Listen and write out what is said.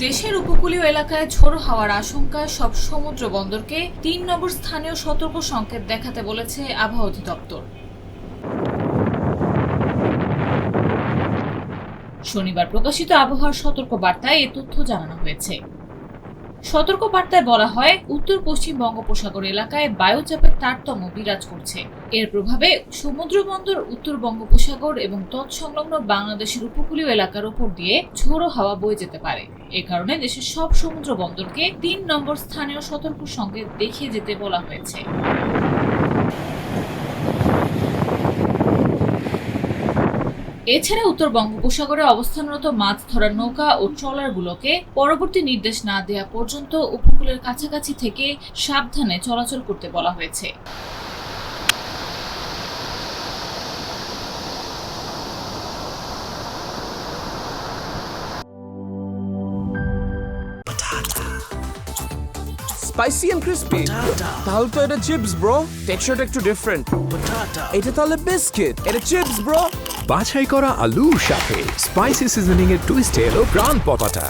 দেশের উপকূলীয় এলাকায় ঝোড়ো হাওয়ার আশঙ্কায় সব সমুদ্র বন্দরকে ৩ নম্বর স্থানীয় সতর্ক সংকেত দেখাতে বলেছে আবহাওয়া অধিদপ্তর। শনিবার প্রকাশিত আবহাওয়ার সতর্ক বার্তায় এ তথ্য জানানো হয়েছে। সতর্ক বার্তায় বলা হয়, উত্তর পশ্চিম বঙ্গোপসাগর এলাকায় বায়ুচাপের তারতম্য বিরাজ করছে। এর প্রভাবে সমুদ্র বন্দর, উত্তর বঙ্গোপসাগর এবং তৎসংলগ্ন বাংলাদেশের উপকূলীয় এলাকার উপর দিয়ে ঝোড়ো হাওয়া বয়ে যেতে পারে। এ কারণে দেশের সব সমুদ্র বন্দরকে ৩ নম্বর স্থানীয় সতর্ক সংকেত দেখিয়ে যেতে বলা হয়েছে। এছাড়া উত্তর বঙ্গোপসাগরে অবস্থানরত মাছ ধরার নৌকা ও ট্রলারগুলোকে পরবর্তী নির্দেশ না দেওয়া পর্যন্ত উপকূলের কাছাকাছি থেকে সাবধানে চলাচল করতে বলা হয়েছে। Spicy and crispy. তাহলে তো এটা চিপস ব্রো, টেক্সচারটা একটু ডিফারেন্ট। এটা তাহলে বিস্কিট, এটা চিপস ব্রো। বাছাই করা আলুর সাথে স্পাইসি সিজনিং এর টুইস্ট এলো প্রাণ পটাটা।